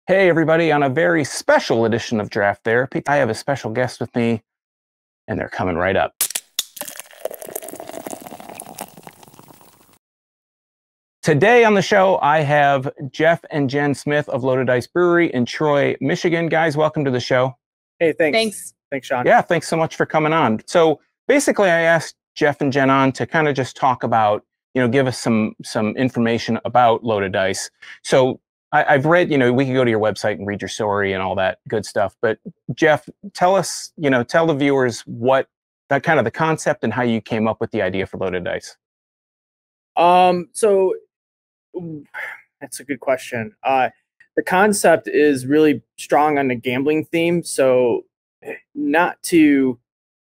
Hey, everybody, on a very special edition of Draft Therapy, I have a special guest with me, and they're coming right up. Today on the show, I have Jeff and Jen Smith of Loaded Ice Brewery in Troy, Michigan. Guys, welcome to the show. Hey, thanks. Thanks. Thanks, Sean. Yeah, thanks so much for coming on. So basically, I asked Jeff and Jen on to kind of just talk about, give us some information about Loaded Ice. So I've read, we could go to your website and read your story and all that good stuff. But Jeff, tell us, tell the viewers what that kind of the concept and how you came up with the idea for Loaded Dice. So that's a good question. The concept is really strong on the gambling theme. So not to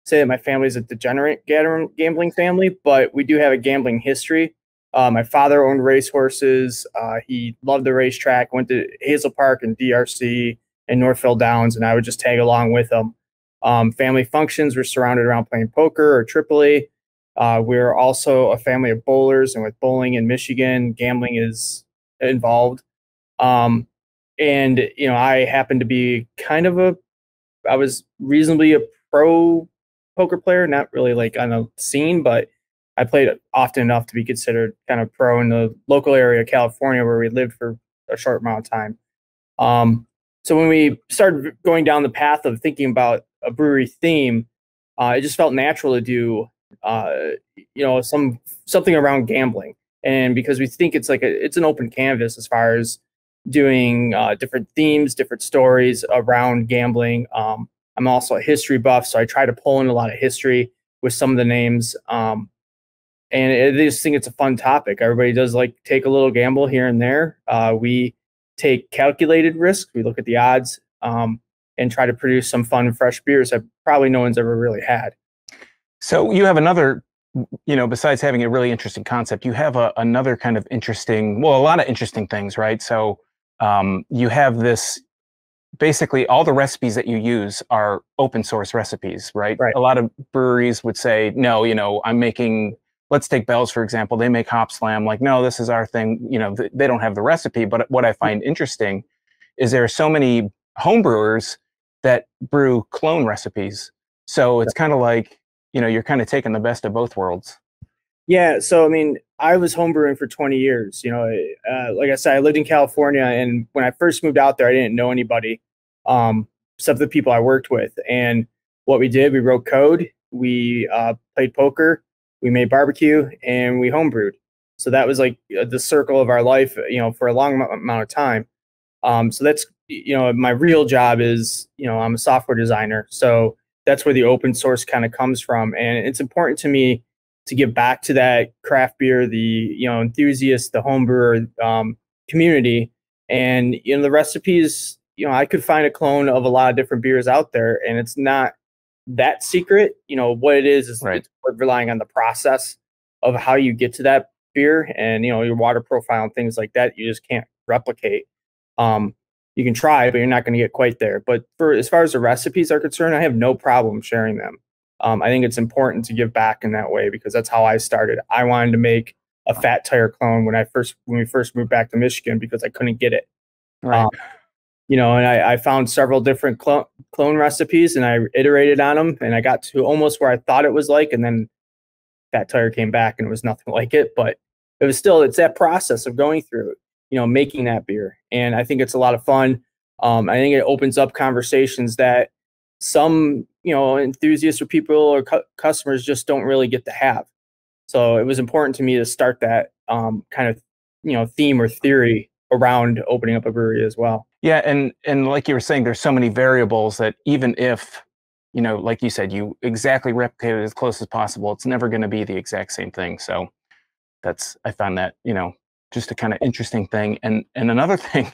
say that my family is a degenerate gambling family, but we do have a gambling history. My father owned racehorses. He loved the racetrack, went to Hazel Park and DRC and Northfield Downs, and I would just tag along with them. Family functions were surrounded around playing poker or Tripoli. We're also a family of bowlers, and with bowling in Michigan, gambling is involved. I happen to be I was reasonably a pro poker player, not really like on a scene, but I played often enough to be considered kind of pro in the local area of California where we lived for a short amount of time. So when we started going down the path of thinking about a brewery theme, it just felt natural to do something around gambling. And because we think it's it's an open canvas as far as doing different themes, different stories around gambling. I'm also a history buff, so I try to pull in a lot of history with some of the names. And I just think it's a fun topic. Everybody does take a little gamble here and there. We take calculated risks. We look at the odds and try to produce some fun, fresh beers that probably no one's ever really had. So you have another, besides having a really interesting concept, you have another kind of interesting, a lot of interesting things, right? So you have this, basically all the recipes that you use are open source recipes, right? Right. A lot of breweries would say, no, I'm making, let's take Bell's, for example. They make Hop Slam. Like, no, this is our thing. They don't have the recipe. But what I find interesting is there are so many home brewers that brew clone recipes. So it's kind of like, you're kind of taking the best of both worlds. Yeah. So, I mean, I was homebrewing for 20 years. Like I said, I lived in California. And when I first moved out there, I didn't know anybody except the people I worked with. And what we did, we wrote code, we played poker, we made barbecue, and we homebrewed. So that was like the circle of our life, for a long amount of time. So that's, my real job is, I'm a software designer. So that's where the open source kind of comes from. And it's important to me to give back to that craft beer, the, enthusiast, the homebrewer community. And, the recipes, I could find a clone of a lot of different beers out there, and it's not that secret. What it is right. It's relying on the process of how you get to that beer and, your water profile and things like that. You just can't replicate. You can try, but you're not going to get quite there. But as far as the recipes are concerned, I have no problem sharing them. I think it's important to give back in that way because that's how I started. I wanted to make a Fat Tire clone when we first moved back to Michigan because I couldn't get it. Right. And I found several different clone recipes and I iterated on them and I got to almost where I thought it was like, and then Fat Tire came back and it was nothing like it, but it's that process of going through it, making that beer. And I think it's a lot of fun. I think it opens up conversations that some, enthusiasts or people or customers just don't really get to have. So it was important to me to start that kind of, theme or theory around opening up a brewery as well. Yeah. And like you were saying, there's so many variables that even if, like you said, you exactly replicate it as close as possible, it's never going to be the exact same thing. So I found that, just a kind of interesting thing. And another thing,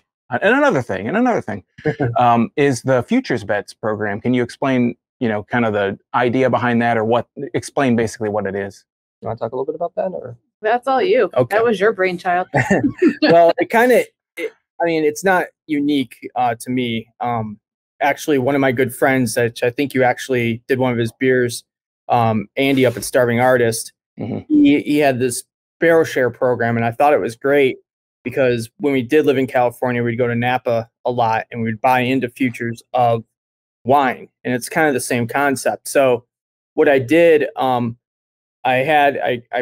is the Futures Bets program. Can you explain, kind of the idea behind that, or explain basically what it is? You want to talk a little bit about that, or? That's all you. Okay. That was your brainchild. Well, it's not unique to me. Actually, one of my good friends that I think you actually did one of his beers, Andy up at Starving Artist, Mm-hmm. he had this barrel share program, and I thought it was great because when we did live in California, we'd go to Napa a lot and we'd buy into futures of wine, and it's kind of the same concept. So what I did, I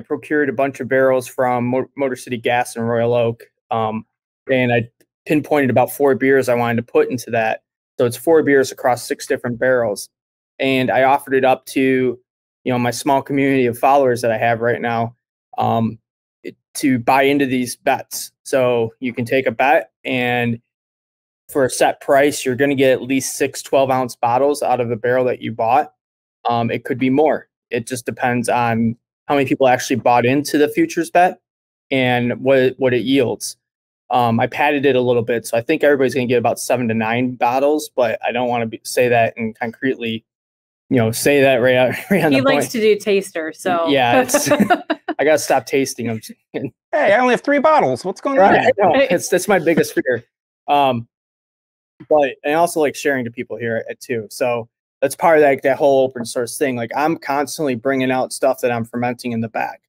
procured a bunch of barrels from Motor City Gas in Royal Oak, and I pinpointed about 4 beers I wanted to put into that. So it's 4 beers across 6 different barrels, and I offered it up to my small community of followers that I have right now, to buy into these bets. So you can take a bet, and for a set price, you're going to get at least 6 12-ounce bottles out of the barrel that you bought. It could be more. It just depends on how many people actually bought into the futures bet and what it yields. I padded it a little bit, so I think everybody's going to get about 7 to 9 bottles, but I don't want to say that and concretely, say that right on the point. He likes to do taster, so yeah, I got to stop tasting them. Hey, I only have 3 bottles. What's going on? That's my biggest fear. But I also like sharing to people here too. So that's part of that whole open source thing. Like, I'm constantly bringing out stuff that I'm fermenting in the back,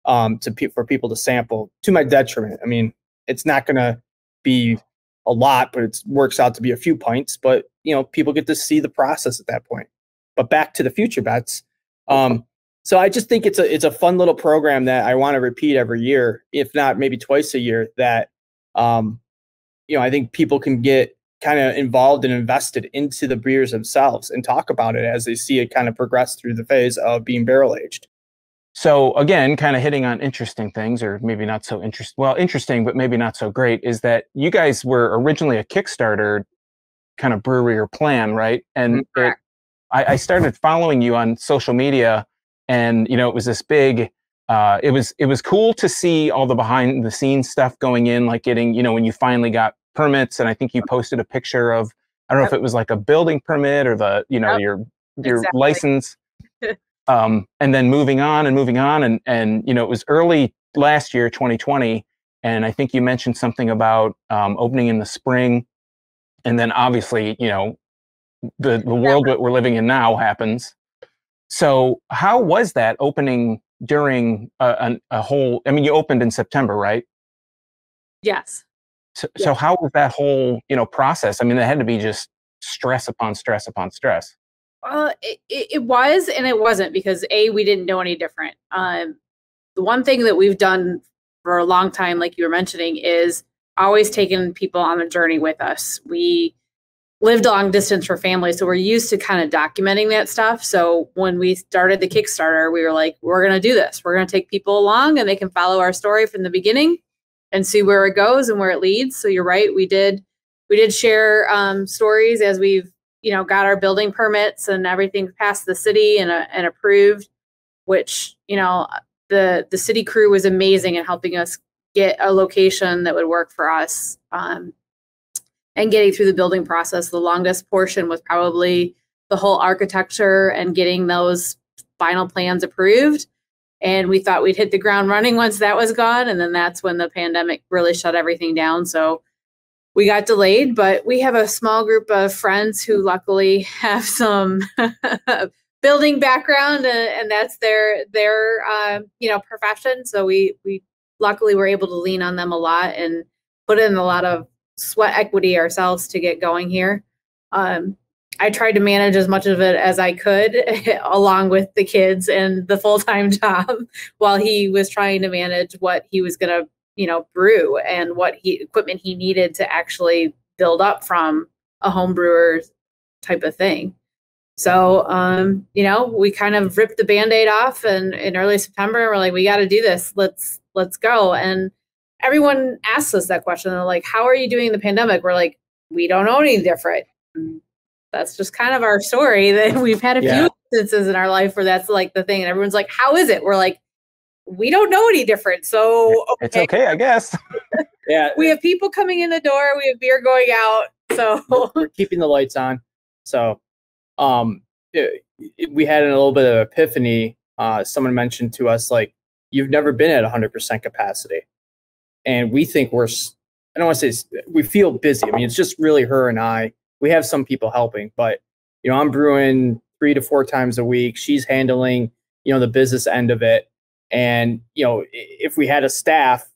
for people to sample, to my detriment. I mean, it's not going to be a lot, but it works out to be a few pints. But people get to see the process at that point. But back to the future bets. So I just think it's a fun little program that I want to repeat every year, if not maybe twice a year. That I think people can get kind of involved and invested into the beers themselves and talk about it as they see it kind of progress through the phase of being barrel aged. So again, kind of hitting on interesting things, or maybe not so interesting. Well, interesting, but maybe not so great, is that you guys were originally a Kickstarter kind of brewery or plan, right? And I started following you on social media, and it was this big. It was cool to see all the behind the scenes stuff going in, like getting when you finally got permits, and I think you posted a picture of, I don't know if it was like a building permit or the your Exactly. license. And then moving on, and it was early last year, 2020, and I think you mentioned something about opening in the spring, and then obviously the world that we're living in now happens. So how was that opening during a whole? I mean, you opened in September, right? Yes. So how was that whole process? I mean, there had to be just stress upon stress upon stress. It was and it wasn't, because we didn't know any different. The one thing that we've done for a long time, like you were mentioning, is always taking people on the journey with us. We lived long distance for family, so we're used to kind of documenting that stuff. So when we started the Kickstarter, we were like, we're going to do this. We're going to take people along, and they can follow our story from the beginning and see where it goes and where it leads. So you're right, we did share stories as we've got our building permits and everything past the city and approved, which the city crew was amazing in helping us get a location that would work for us, and getting through the building process. The longest portion was probably the whole architecture and getting those final plans approved. And we thought we'd hit the ground running once that was gone. And then that's when the pandemic really shut everything down. So we got delayed, but we have a small group of friends who luckily have some building background, and that's their profession. So we luckily were able to lean on them a lot and put in a lot of sweat equity ourselves to get going here. I tried to manage as much of it as I could along with the kids and the full-time job while he was trying to manage what he was going to brew and what equipment he needed to actually build up from a home brewer type of thing. So, we kind of ripped the Band-Aid off in early September. We're like, we got to do this. Let's go. And everyone asks us that question. They're like, how are you doing the pandemic? We're like, we don't know any different. That's just kind of our story. That we've had a few instances in our life where that's like the thing. And everyone's like, how is it? We're like, we don't know any different. So it's okay, I guess. Yeah. We have people coming in the door. We have beer going out. So we're keeping the lights on. So we had a little bit of epiphany. Someone mentioned to us, like, you've never been at 100% capacity. And we think I don't want to say, we feel busy. I mean, it's just really her and I. We have some people helping, but, I'm brewing 3 to 4 times a week. She's handling, the business end of it. And, if we had a staff,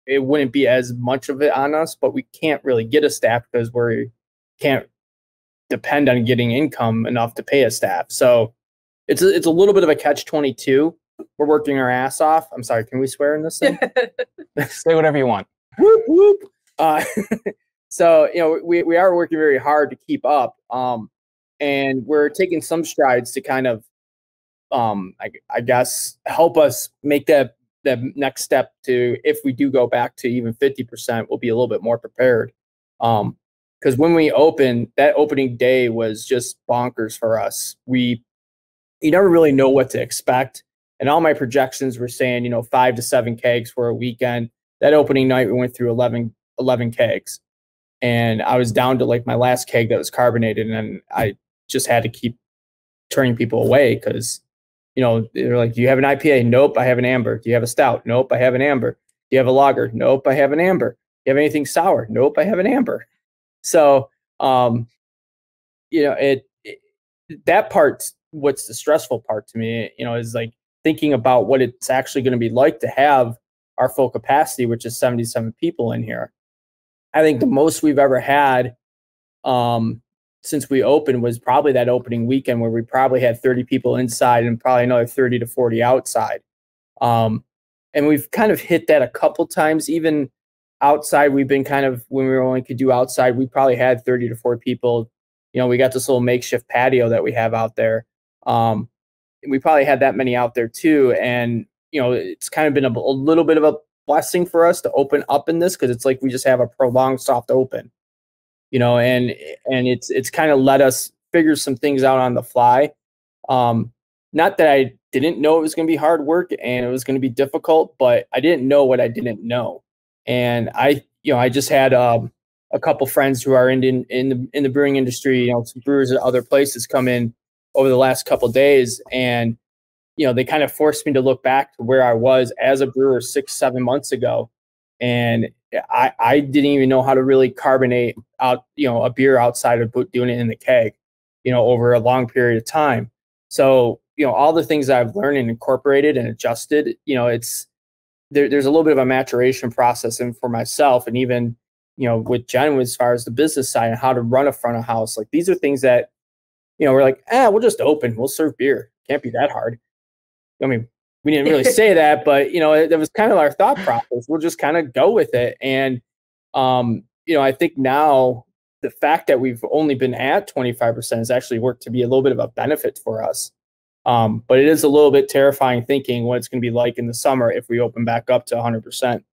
it wouldn't be as much of it on us, but we can't really get a staff because we can't depend on getting income enough to pay a staff. So it's a little bit of a catch-22. We're working our ass off. I'm sorry, can we swear in this thing? Say whatever you want. Whoop, whoop. So, you know, we are working very hard to keep up. And we're taking some strides to kind of, I guess, help us make that next step to, if we do go back to even 50%, we'll be a little bit more prepared. Because when we opened, that opening day was just bonkers for us. You never really know what to expect. And all my projections were saying, you know, 5 to 7 kegs for a weekend. That opening night, we went through 11 kegs. And I was down to like my last keg that was carbonated. And I just had to keep turning people away because, you know, they're like, do you have an IPA? Nope, I have an amber. Do you have a stout? Nope, I have an amber. Do you have a lager? Nope, I have an amber. Do you have anything sour? Nope, I have an amber. So, you know, that part's what's the stressful part to me, you know, is like thinking about what it's actually going to be like to have our full capacity, which is 77 people in here. I think the most we've ever had since we opened was probably that opening weekend where we probably had 30 people inside and probably another 30 to 40 outside. And we've kind of hit that a couple times. Even outside, we've been kind of, when we only could do outside, we probably had 30 to 40 people. You know, we got this little makeshift patio that we have out there. We probably had that many out there too. And, you know, it's kind of been a little bit of a blessing for us to open up in this, because it's like we just have a prolonged soft open, you know, and it's kind of let us figure some things out on the fly. Not that I didn't know it was going to be hard work and it was going to be difficult, but I didn't know what I didn't know. And I just had a couple friends who are in the brewing industry, you know, some brewers at other places come in over the last couple of days, and you know, they kind of forced me to look back to where I was as a brewer 6-7 months ago. And I didn't even know how to really carbonate out, you know, a beer outside of doing it in the keg, you know, over a long period of time. So, you know, all the things that I've learned and incorporated and adjusted, you know, there's a little bit of a maturation process in for myself, and even, you know, with Jen, as far as the business side and how to run a front of house. Like, these are things that, you know, we're like, we'll just open, we'll serve beer. Can't be that hard. I mean, we didn't really say that, but, you know, that was kind of our thought process. We'll just kind of go with it. And, you know, I think now the fact that we've only been at 25% has actually worked to be a little bit of a benefit for us. But it is a little bit terrifying thinking what it's going to be like in the summer if we open back up to 100%.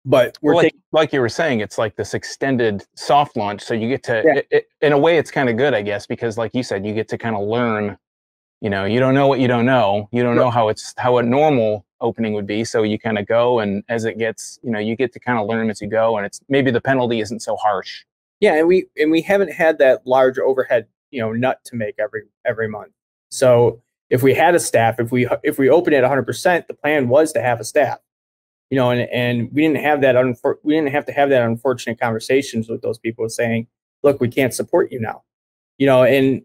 But we're like you were saying, it's like this extended soft launch. So you get to, in a way, it's kind of good, I guess, because like you said, you get to kind of learn. You know, you don't know what you don't know. You don't know how a normal opening would be. So you kind of go, and as it gets, you know, you get to kind of learn as you go, and it's maybe the penalty isn't so harsh. Yeah, and we haven't had that large overhead, you know, nut to make every month. So if we had a staff, if we open at 100%, the plan was to have a staff. You know, and we didn't have that. We didn't have to have that unfortunate conversations with those people saying, "Look, we can't support you now." You know, and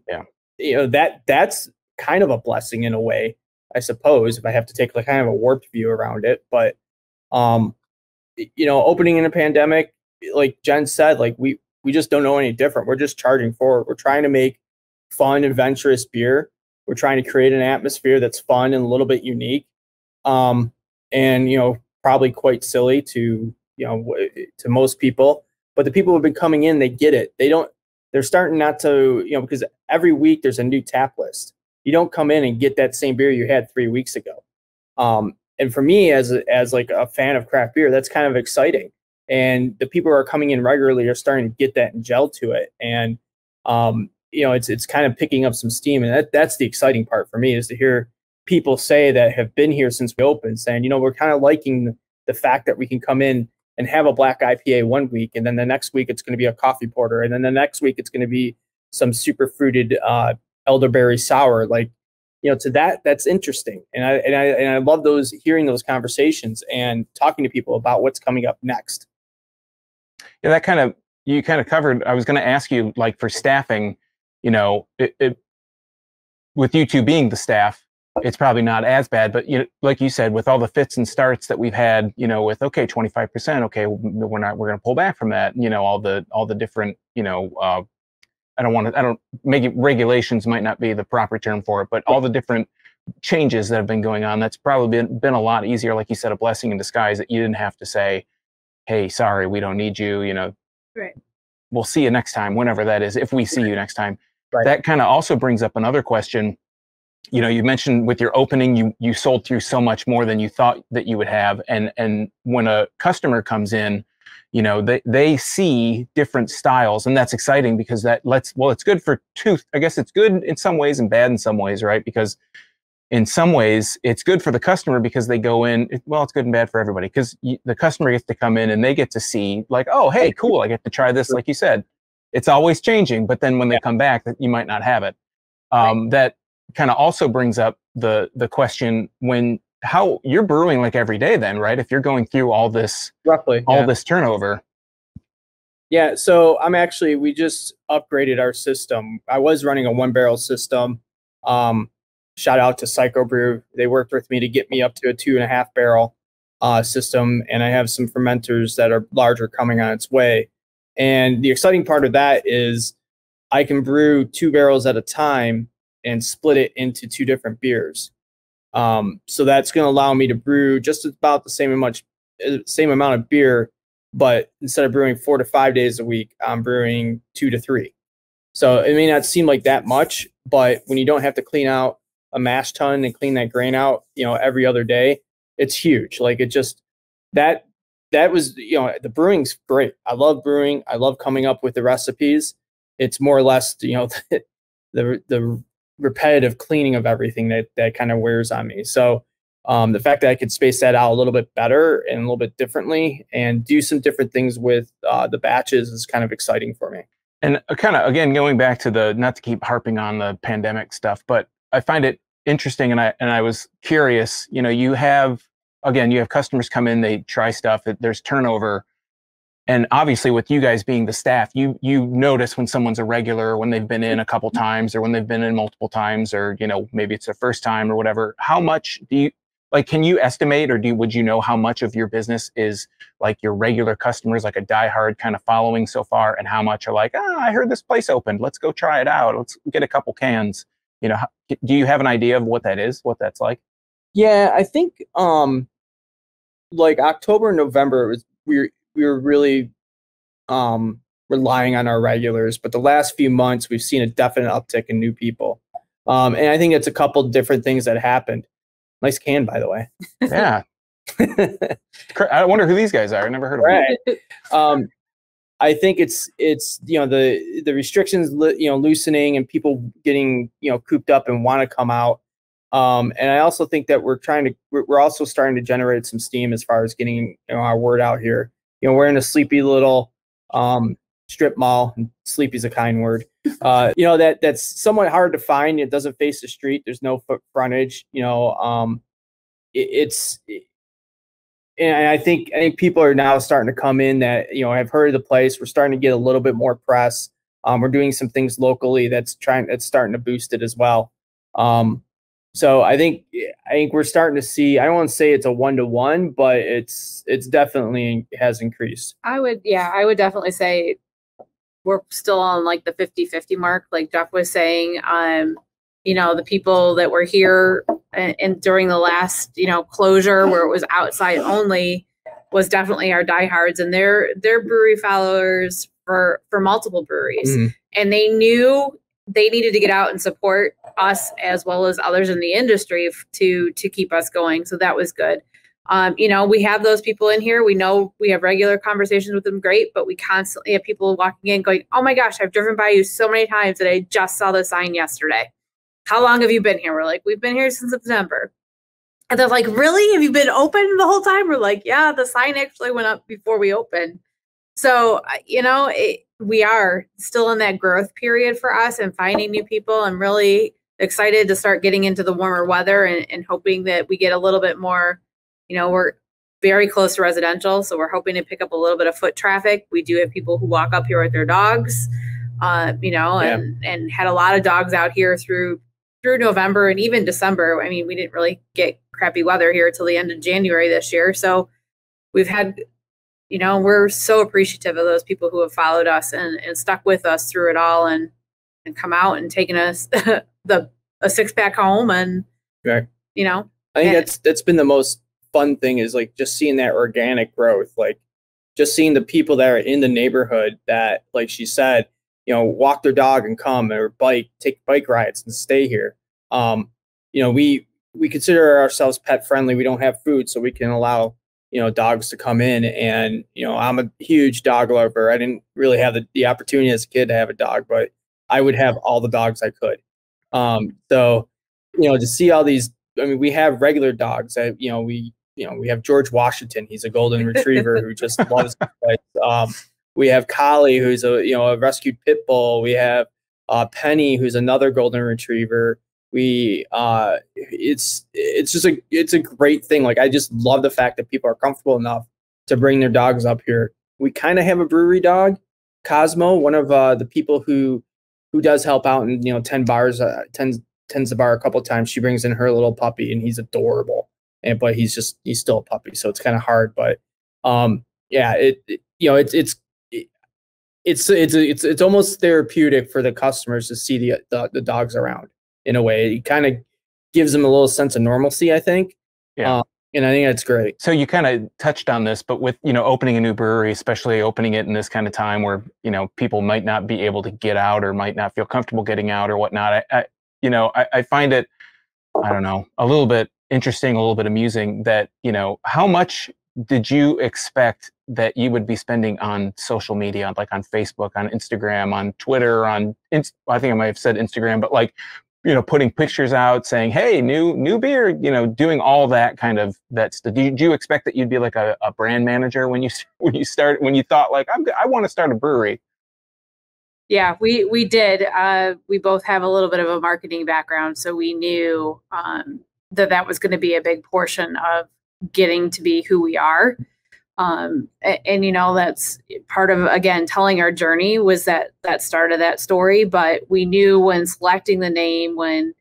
you know, that's kind of a blessing in a way, I suppose, if I have to take like kind of a warped view around it. But you know, opening in a pandemic, like Jen said, like we just don't know any different. We're just charging forward. We're trying to make fun, adventurous beer. We're trying to create an atmosphere that's fun and a little bit unique. And you know, probably quite silly to, you know, to most people, but the people who have been coming in, they get it. They're starting not to, you know, because every week there's a new tap list. You don't come in and get that same beer you had 3 weeks ago. And for me, as like a fan of craft beer, that's kind of exciting. And the people who are coming in regularly are starting to get that and gel to it. And you know, it's kind of picking up some steam. And that's the exciting part for me, is to hear people say that have been here since we opened, saying, you know, we're kind of liking the fact that we can come in and have a black IPA one week, and then the next week it's going to be a coffee porter, and then the next week it's going to be some super fruited elderberry sour. Like, you know, to that's interesting, and I love hearing those conversations and talking to people about what's coming up next. Yeah, you kind of covered. I was going to ask you, like, for staffing, you know, with you two being the staff, it's probably not as bad. But like you said, with all the fits and starts that we've had, with 25%, okay, we're going to pull back from that. All the different, I don't make it, regulations might not be the proper term for it, but all the different changes that have been going on, that's probably been a lot easier. Like you said, a blessing in disguise that you didn't have to say, hey, sorry, we don't need you, Right. We'll see you next time, whenever that is, if we see you next time. Right. That kind of also brings up another question. You mentioned with your opening, you sold through so much more than you thought that you would have. And when a customer comes in, they see different styles, and that's exciting because it's good for I guess it's good in some ways and bad in some ways, right? Because in some ways it's good for the customer because they go in, it's good and bad for everybody because the customer gets to come in and they get to see like, oh, hey, cool, I get to try this. Like you said, it's always changing, but then when they come back, you might not have it. That kind of also brings up the question how you're brewing like every day then, right? If you're going through all this, roughly this turnover. Yeah. So we just upgraded our system. I was running a 1-barrel system. Shout out to Psycho Brew. They worked with me to get me up to a 2.5 barrel system. And I have some fermenters that are larger coming on its way. And the exciting part of that is I can brew 2 barrels at a time and split it into 2 different beers. So that's going to allow me to brew just about the same amount of beer, but instead of brewing 4 to 5 days a week, I'm brewing 2 to 3. So it may not seem like that much, but when you don't have to clean out a mash tun and clean that grain out, every other day, it's huge. Like that was, the brewing's great. I love brewing. I love coming up with the recipes. It's more or less, the repetitive cleaning of everything that kind of wears on me. So the fact that I could space that out a little bit better and a little bit differently and do some different things with the batches is kind of exciting for me. And kind of, again, going back to not to keep harping on the pandemic stuff, but I find it interesting. And I was curious, you have customers come in, they try stuff, there's turnover. And obviously with you guys being the staff, you notice when someone's a regular, when they've been in a couple times or when they've been in multiple times, or, maybe it's their first time or whatever. How much can you estimate, or would you know how much of your business is like your regular customers, like a diehard kind of following so far, and how much are like, I heard this place opened, let's go try it out, let's get a couple cans. Do you have an idea of what that is, what that's like? Yeah, I think like October and November, we were really relying on our regulars, but the last few months we've seen a definite uptick in new people. And I think it's a couple different things that happened. Nice can, by the way. Yeah. I wonder who these guys are. I never heard of them. I think it's the restrictions loosening and people getting cooped up and want to come out. And I also think that we're also starting to generate some steam as far as getting our word out here. We're in a sleepy little strip mall. And sleepy's a kind word. That's somewhat hard to find. It doesn't face the street. There's no foot frontage. And I think people are now starting to come in that have heard of the place. We're starting to get a little bit more press. We're doing some things locally that's starting to boost it as well. So I think we're starting to see. I don't want to say it's a 1-to-1, but it's definitely has increased. I would definitely say we're still on like the 50-50 mark, like Jeff was saying. The people that were here and during the last, closure where it was outside only was definitely our diehards, and they're brewery followers for multiple breweries. Mm-hmm. And they knew they needed to get out and support us as well as others in the industry to keep us going. So that was good. We have those people in here. We know we have regular conversations with them. Great. But we constantly have people walking in going, oh my gosh, I've driven by you so many times that I just saw the sign yesterday. How long have you been here? We're like, we've been here since September. And they're like, really? Have you been open the whole time? We're like, yeah, the sign actually went up before we opened. So, we are still in that growth period for us and finding new people. I'm really excited to start getting into the warmer weather and hoping that we get a little bit more, we're very close to residential. So we're hoping to pick up a little bit of foot traffic. We do have people who walk up here with their dogs, and had a lot of dogs out here through through November and even December. I mean, we didn't really get crappy weather here till the end of January this year. So we've had, we're so appreciative of those people who have followed us and stuck with us through it all and come out and taken us a 6-pack home. And, right. I think that's been the most fun thing, is like just seeing that organic growth, like just seeing the people that are in the neighborhood that, like she said, walk their dog and come, or take bike rides and stay here. We consider ourselves pet friendly. We don't have food, so we can allow, dogs to come in. And, I'm a huge dog lover. I didn't really have the opportunity as a kid to have a dog, but I would have all the dogs I could. So, to see all these, I mean, we have regular dogs that, we have George Washington. He's a golden retriever who just loves it. We have Collie, who's a rescued pit bull. We have Penny, who's another golden retriever. It's a great thing. Like, I just love the fact that people are comfortable enough to bring their dogs up here. We kind of have a brewery dog, Cosmo, one of the people who does help out and tends the bar a couple of times. She brings in her little puppy, and he's adorable. But he's still a puppy, so it's kind of hard. But it's almost therapeutic for the customers to see the dogs around. In a way, it kind of gives them a little sense of normalcy, I think. Yeah. And I think that's great. So you kind of touched on this, but with, opening a new brewery, especially opening it in this kind of time where, people might not be able to get out or might not feel comfortable getting out or whatnot. I find it, I don't know, a little bit interesting, a little bit amusing that, how much did you expect that you would be spending on social media, like on Facebook, on Instagram, on Twitter, I think I might have said Instagram, but like, putting pictures out saying, hey, new beer, doing all that kind of that stuff. Did you expect that you'd be like a brand manager when you thought like, I want to start a brewery? Yeah, we did. We both have a little bit of a marketing background, so we knew that was going to be a big portion of getting to be who we are. And that's part of, again, telling our journey was that start of that story. But we knew when selecting the name, when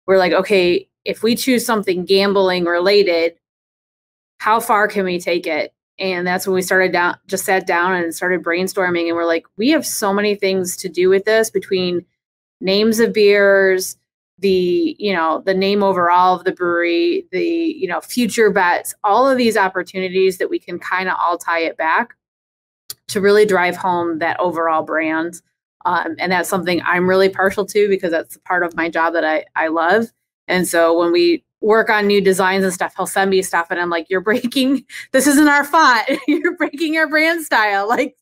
we're like, okay, if we choose something gambling related, how far can we take it? And that's when we just sat down and started brainstorming. And we're like, we have so many things to do with this, between names of beers, the name overall of the brewery, the, future bets, all of these opportunities that we can kind of all tie it back to really drive home that overall brand. And that's something I'm really partial to, because that's part of my job that I love. And so when we work on new designs and stuff, he'll send me stuff and I'm like, this isn't our font. You're breaking our brand style. Like,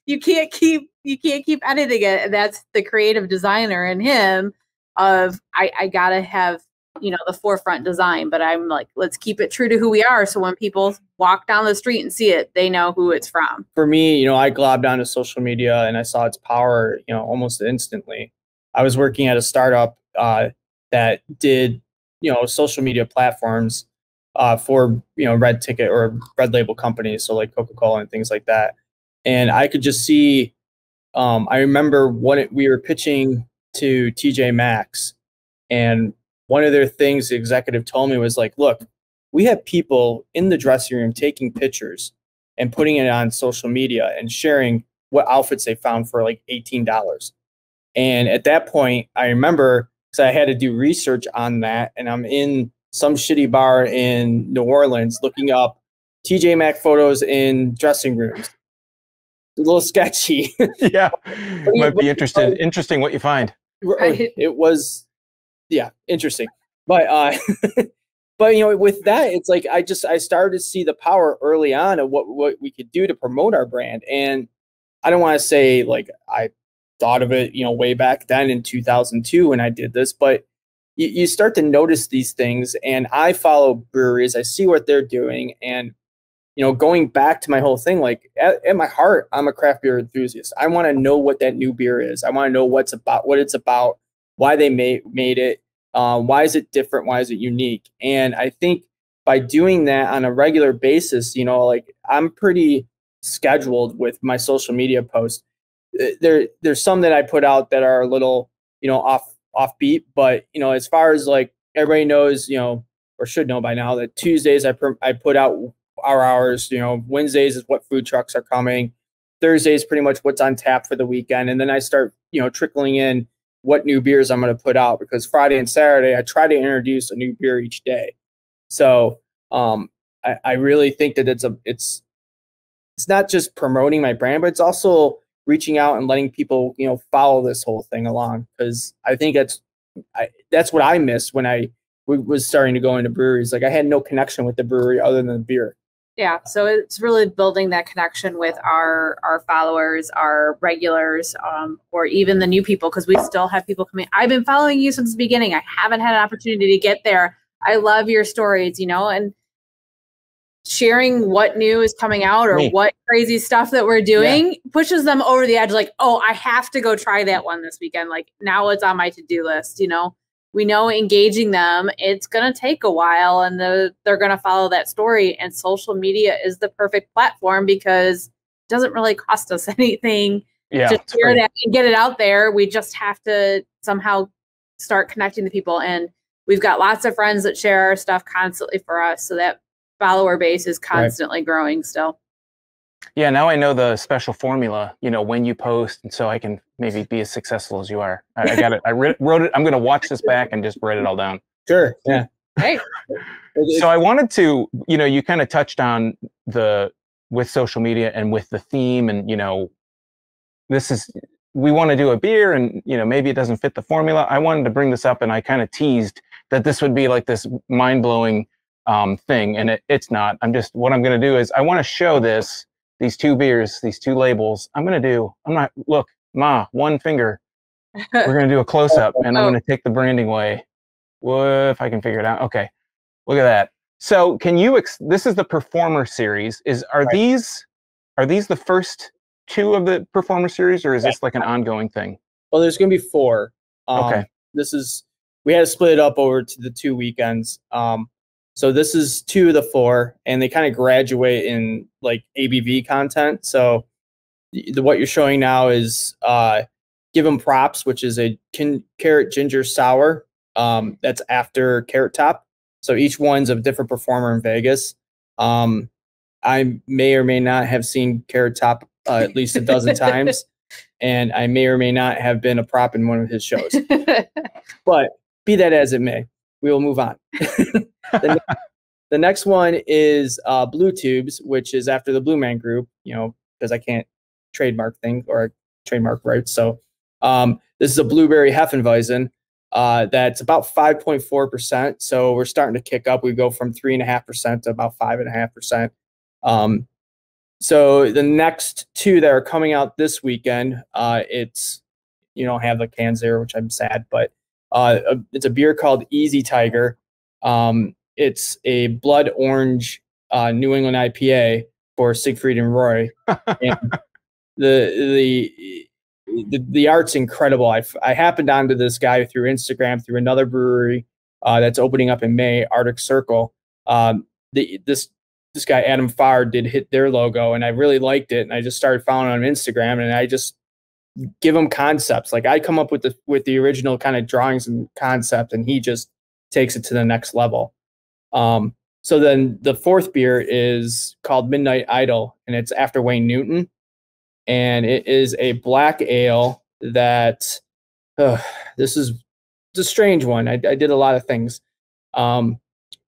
you can't keep editing it. And that's the creative designer in him of, I gotta have, the forefront design, but I'm like, let's keep it true to who we are. So when people walk down the street and see it, they know who it's from. For me, I globbed onto social media and I saw its power, almost instantly. I was working at a startup that did, social media platforms for, red ticket or red label companies. So like Coca-Cola and things like that. And I could just see, I remember we were pitching to TJ Maxx, and one of their things the executive told me was like, look, we have people in the dressing room taking pictures and putting it on social media and sharing what outfits they found for like $18. And at that point, I remember, because I had to do research on that, and I'm in some shitty bar in New Orleans looking up TJ Maxx photos in dressing rooms. A little sketchy. Yeah, might be interesting what you find. It was, yeah, interesting. But but with that, it's like I started to see the power early on of what we could do to promote our brand. And I don't want to say like I thought of it, way back then in 2002 when I did this, but you start to notice these things. And I follow breweries, I see what they're doing, and going back to my whole thing, like at my heart, I'm a craft beer enthusiast. I want to know what that new beer is. I want to know what it's about, why they made it, why is it different, why is it unique. And I think by doing that on a regular basis, like I'm pretty scheduled with my social media posts. There's some that I put out that are a little, off offbeat. But as far as like everybody knows, or should know by now, that Tuesdays I put out our hours. Wednesdays is what food trucks are coming. Thursdays pretty much what's on tap for the weekend, and then I start trickling in what new beers I'm going to put out, because Friday and Saturday I try to introduce a new beer each day. So I really think that it's not just promoting my brand, but it's also reaching out and letting people follow this whole thing along, because I think that's what I missed when I was starting to go into breweries. Like, I had no connection with the brewery other than the beer. Yeah, so it's really building that connection with our followers, our regulars, or even the new people, because we still have people coming. I've been following you since the beginning. I haven't had an opportunity to get there. I love your stories, and sharing what new is coming out or what crazy stuff that we're doing pushes them over the edge. Like, oh, I have to go try that one this weekend. Like, now it's on my to-do list. We know engaging them, it's going to take a while, and they're going to follow that story. And social media is the perfect platform, because it doesn't really cost us anything to share that and get it out there. We just have to somehow start connecting to people. And we've got lots of friends that share our stuff constantly for us. So that follower base is constantly growing still. Yeah, now I know the special formula, when you post, and so I can maybe be as successful as you are. I got it. I wrote it. I'm going to watch this back and just write it all down. Sure. Yeah. Hey. So I wanted to, you kind of touched on with social media and with the theme, and, we want to do a beer, and, maybe it doesn't fit the formula. I wanted to bring this up, and I kind of teased that this would be like this mind-blowing thing, and it's not. What I'm going to do is I want to show these two beers, these two labels. Look, Ma, one finger. We're going to do a close-up, and I'm going to take the branding away. Well, if I can figure it out. Okay, look at that. So this is the Performer Series. Are these the first two of the Performer Series, or is this like an ongoing thing? Well, there's going to be 4. Okay. We had to split it up over to the 2 weekends. So this is 2 of the 4, and they kind of graduate in like ABV content. So what you're showing now is Give 'em Props, which is a carrot ginger sour. That's after Carrot Top. So each one's a different performer in Vegas. I may or may not have seen Carrot Top at least a dozen times, and I may or may not have been a prop in one of his shows. But be that as it may, we will move on. The next one is Blue Tubes, which is after the Blue Man Group, because I can't trademark things or trademark rights. So this is a blueberry Hefeweizen that's about 5.4%. So we're starting to kick up. We go from 3.5% to about 5.5%. So the next 2 that are coming out this weekend, it's, don't have the cans there, which I'm sad, but it's a beer called Easy Tiger. It's a blood orange New England IPA for Siegfried and Roy. And the art's incredible. I happened onto this guy through Instagram, through another brewery that's opening up in May, Arctic Circle. This guy, Adam Farr, did hit their logo, and I really liked it. And I just started following on Instagram, and I just give him concepts. Like, I come up with the original kind of drawings and concept, and he just takes it to the next level. So then the 4th beer is called Midnight Idol, and it's after Wayne Newton. And it is a black ale that, it's a strange one. I did a lot of things.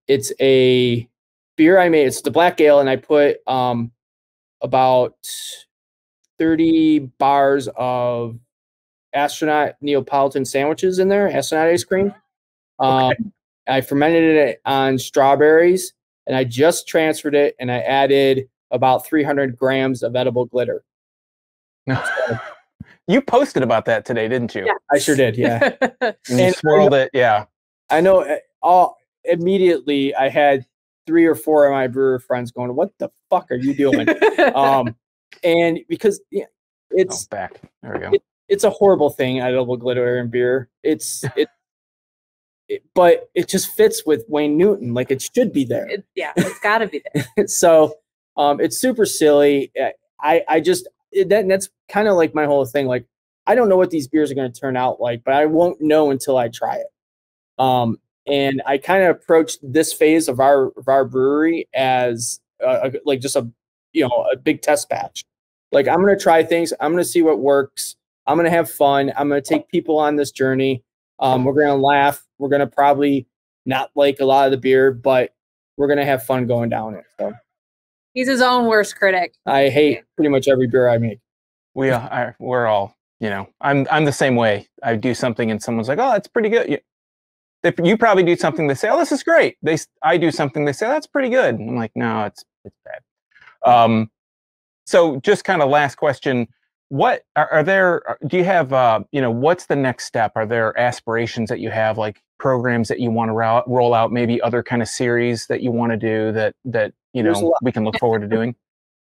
It's a beer I made. It's the black ale, and I put about 30 bars of astronaut Neapolitan sandwiches in there, astronaut ice cream. Okay. I fermented it on strawberries, and I just transferred it, and I added about 300 grams of edible glitter. You posted about that today, didn't you? Yeah, I sure did. Yeah. And you swirled it. Yeah. I know. Immediately, I had 3 or 4 of my brewer friends going, "What the fuck are you doing?" And because it's back. There we go. It's a horrible thing, edible glitter in beer. But it just fits with Wayne Newton. Like, it should be there. It's got to be there. So it's super silly. That's kind of like my whole thing. Like, I don't know what these beers are going to turn out like, but I won't know until I try it. And I kind of approached this phase of our brewery as like just a a big test batch. Like I'm going to try things. I'm going to see what works. I'm going to have fun. I'm going to take people on this journey. We're going to laugh. We're going to probably not like a lot of the beer, but we're going to have fun going down it. So he's his own worst critic. I hate pretty much every beer I make. We're all, I'm the same way. I do something and someone's like, oh, that's pretty good. You probably do something, they say, oh, this is great. I do something, they say, that's pretty good. And I'm like, no, it's bad. So just kind of last question, what are there, do you have, what's the next step? Are there aspirations that you have, like programs that you want to roll out, maybe other kind of series that you want to do that we can look forward to doing?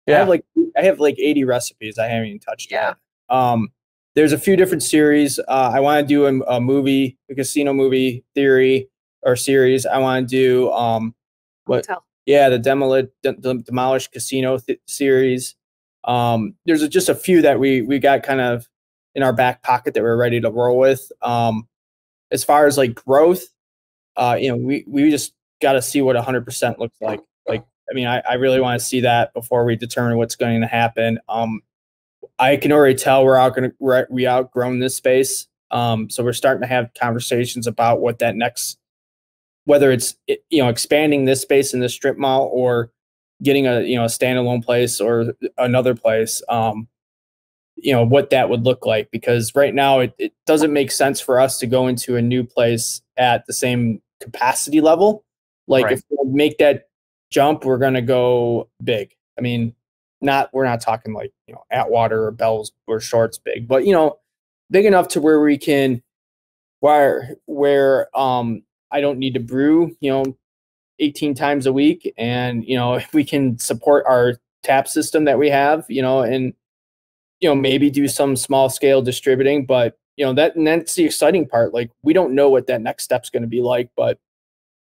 Yeah. I have like 80 recipes I haven't even touched yet. There's a few different series. I want to do a casino movie theory or series. I want to do the Demolished Casino series. There's just a few that we got kind of in our back pocket that we're ready to roll with. As far as like growth, we just got to see what 100% looks like. I really want to see that before we determine what's going to happen. I can already tell we outgrown this space. So we're starting to have conversations about what that next, whether it's expanding this space in the strip mall or getting a standalone place or another place. What that would look like, because right now it doesn't make sense for us to go into a new place at the same capacity level. Like if we make that jump, we're going to go big. I mean, we're not talking like, Atwater or Bell's or Shorts big, but, big enough to where we can, where I don't need to brew, 18 times a week. And, if we can support our tap system that we have, and, maybe do some small scale distributing, but, that's the exciting part. Like, we don't know what that next step's going to be like, but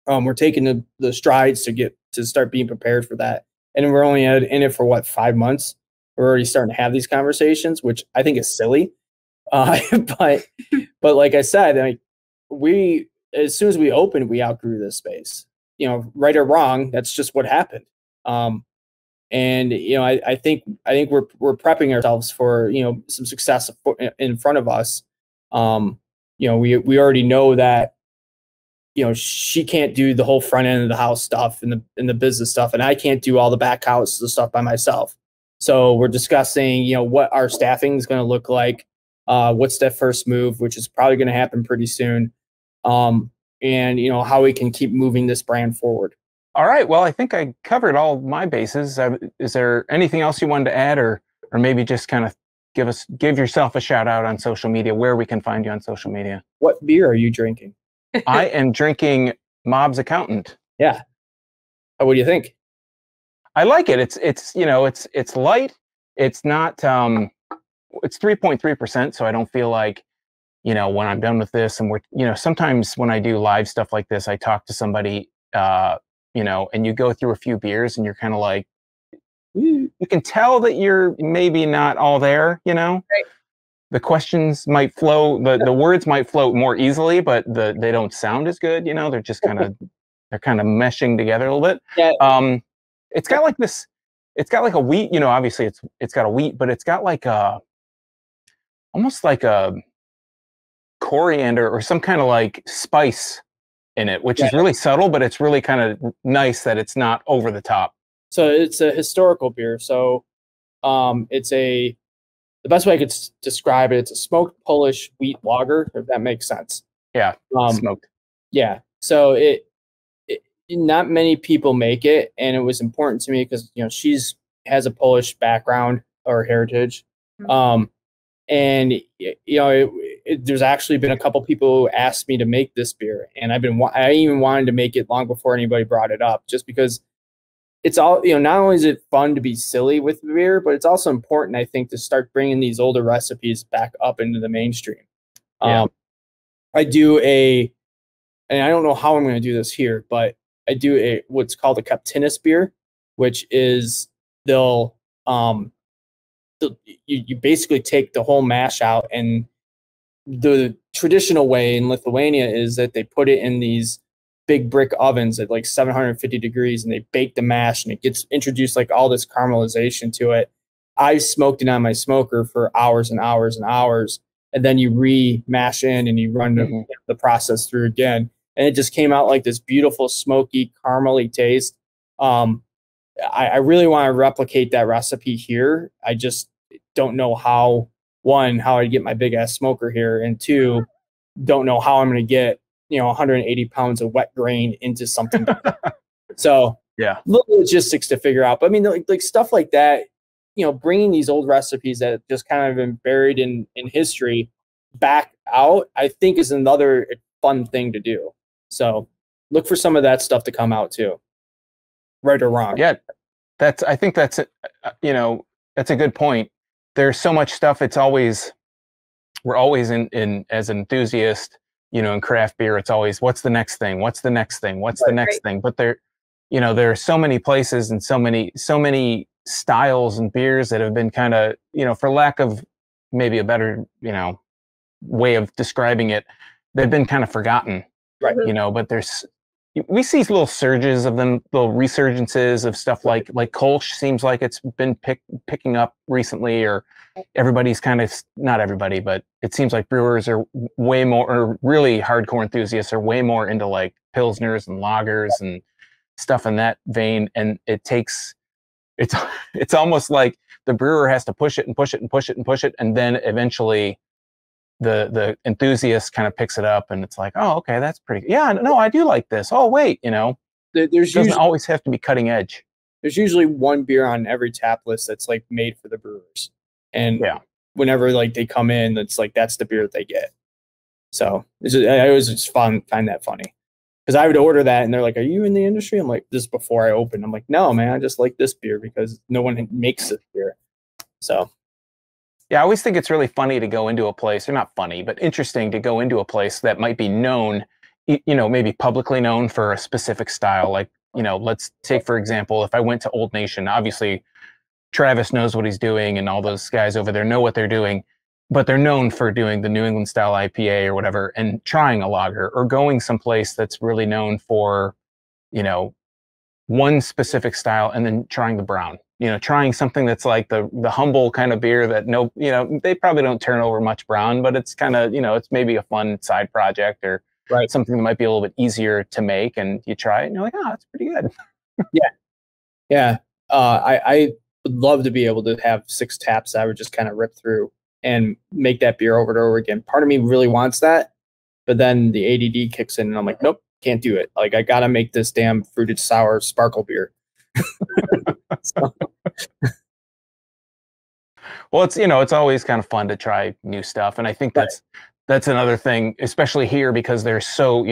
we're taking the strides to start being prepared for that. And we're only in it for 5 months. We're already starting to have these conversations, which I think is silly. But like I said, as soon as we opened, we outgrew this space. Right or wrong, that's just what happened. And I think we're prepping ourselves for some success in front of us. We already know that she can't do the whole front end of the house stuff and the business stuff, and I can't do all the back house stuff by myself. So we're discussing what our staffing is going to look like, what's that first move, which is probably going to happen pretty soon, and how we can keep moving this brand forward. All right. Well, I think I covered all my bases. Is there anything else you wanted to add, or maybe just kind of give yourself a shout out on social media, where we can find you on social media? What beer are you drinking? I am drinking Mob's Accountant. Yeah. What do you think? I like it. It's light. It's not. It's 3.3%, so I don't feel like when I'm done with this, and we're sometimes when I do live stuff like this, I talk to somebody, and you go through a few beers, and you're kind of like, you can tell that you're maybe not all there. Right. The questions might flow, the words might float more easily, but they don't sound as good. They're just kind of meshing together a little bit. Yeah. It's got like this. It's got like a wheat. Obviously it's got a wheat, but it's got like almost like a coriander or some kind of like spice in it, which is really subtle, but it's really kind of nice that it's not over the top. So it's a historical beer. So the best way I could describe it, it's a smoked Polish wheat lager, if that makes sense. Yeah, smoked. Yeah. So it not many people make it, and it was important to me because she's has a Polish background or heritage. Mm-hmm. And there's actually been a couple people who asked me to make this beer, and I even wanted to make it long before anybody brought it up, just because it's all, not only is it fun to be silly with beer, but it's also important, I think, to start bringing these older recipes back up into the mainstream. Yeah. I do and I don't know how I'm going to do this here, but I do what's called a Captinus beer, which is they'll you basically take the whole mash out, and the traditional way in Lithuania is that they put it in these big brick ovens at like 750 degrees, and they bake the mash, and it gets introduced like all this caramelization to it. I smoked it on my smoker for hours and hours and hours, and then you re-mash in and you run the process through again, and it just came out like this beautiful smoky caramely taste. I really want to replicate that recipe here. I just don't know how I get my big ass smoker here, and two, don't know how I'm going to get 180 pounds of wet grain into something. So little logistics to figure out. But I mean, like stuff like that, bringing these old recipes that just kind of been buried in history back out, I think is another fun thing to do. So look for some of that stuff to come out too. Right or wrong. Yeah, I think that's that's a good point. There's so much stuff. We're always in as an enthusiast, in craft beer, it's always, what's the next thing? What's the next thing? What's the next thing? But there are so many places and so many styles and beers that have been kind of, for lack of maybe a better, way of describing it, they've been kind of forgotten. Right. But we see little surges of them, little resurgences of stuff like Kolsch seems like it's been picking up recently, or everybody's kind of, not everybody, but it seems like brewers are way more, or really hardcore enthusiasts are way more into like Pilsners and lagers and stuff in that vein. And it's almost like the brewer has to push it and push it and push it and push it. And then eventually the enthusiast kind of picks it up, and it's like, oh, okay, that's pretty. Yeah, no, I do like this. Oh, wait, there's doesn't always have to be cutting edge. There's usually one beer on every tap list that's like made for the brewers, and whenever like they come in, it's like that's the beer that they get. So I always just find that funny, because I would order that, and they're like, "Are you in the industry?" I'm like, "This is before I open." I'm like, "No, man, I just like this beer because no one makes this beer." So. Yeah, I always think it's really funny to go into a place, or not funny, but interesting to go into a place that might be known, maybe publicly known for a specific style. Like, let's take, for example, if I went to Old Nation, obviously Travis knows what he's doing and all those guys over there know what they're doing, but they're known for doing the New England style IPA or whatever, and trying a lager, or going someplace that's really known for, one specific style, and then trying the brown. Trying something that's like the humble kind of beer that they probably don't turn over much brown, but it's kind of, it's maybe a fun side project, or something that might be a little bit easier to make, and you try it and you're like, oh, that's pretty good. Yeah. I would love to be able to have 6 taps that I would just kind of rip through and make that beer over and over again. Part of me really wants that, but then the ADD kicks in and I'm like, nope, can't do it. Like, I got to make this damn fruited sour sparkle beer. So. Well, it's always kind of fun to try new stuff, and I think that's another thing, especially here, because there's so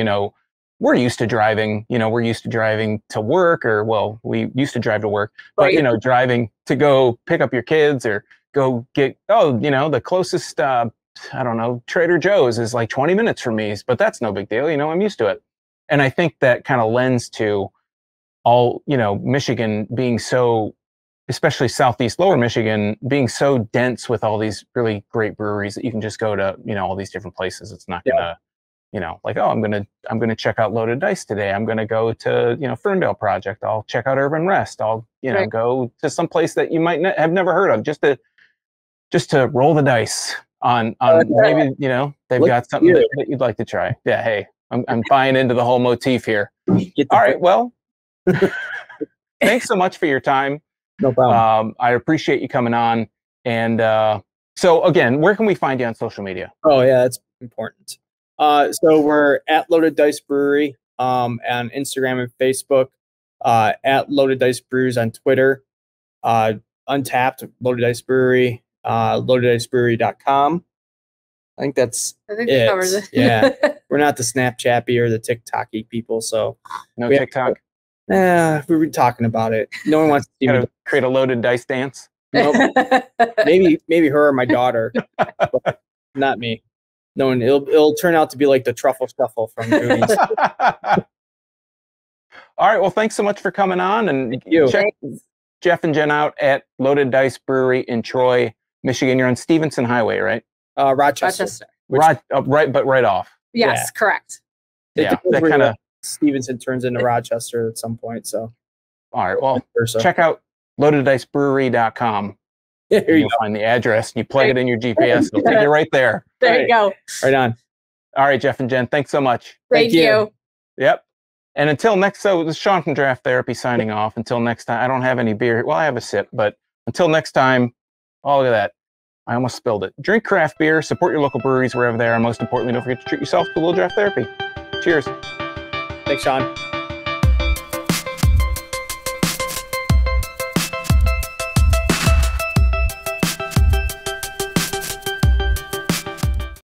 we're used to driving. We're used to driving to work, or we used to drive to work, but driving to go pick up your kids or go get the closest I don't know, Trader Joe's is like 20 minutes from me, but that's no big deal. I'm used to it, and I think that kind of lends to all Michigan being so, especially Southeast Lower Michigan, being so dense with all these really great breweries that you can just go to, all these different places. It's not gonna, like, oh, I'm gonna check out Loaded Dice today. I'm gonna go to, Ferndale Project. I'll check out Urban Rest. I'll, go to some place that you might have never heard of, just to roll the dice on maybe, they've got something that you'd like to try. Yeah. Hey, I'm buying into the whole motif here. All right. Well, thanks so much for your time. No problem. I appreciate you coming on. And so again, where can we find you on social media? Oh yeah, that's important. So we're at Loaded Dice Brewery on Instagram and Facebook, at Loaded Dice Brews on Twitter, Untapped Loaded Dice Brewery, loadeddicebrewery.com. I think that covers it. Yeah. We're not the Snapchappy or the TikToky people, so no TikTok. We were talking about it. No one wants to see me create a loaded dice dance. Nope. maybe her or my daughter, but not me. No one. It'll turn out to be like the truffle shuffle from Goonies. All right. Well, thanks so much for coming on, and Jeff and Jen out at Loaded Dice Brewery in Troy, Michigan. You're on Stevenson Highway, right? Rochester. Right, right off. Yes, correct. Yeah, that kind of Stevenson turns into Rochester at some point. So, all right. Well, check out loadeddicebrewery.com. You'll find the address. You plug it in your GPS. It'll take you right there. There you go. Right on. All right, Jeff and Jen. Thanks so much. Thank you. Yep. And until next, so this is Sean from Draft Therapy signing off. Until next time, I don't have any beer. Well, I have a sip, but until next time, oh, look at that. I almost spilled it. Drink craft beer, support your local breweries wherever they are, and most importantly, don't forget to treat yourself to a little draft therapy. Cheers. Thanks, Sean.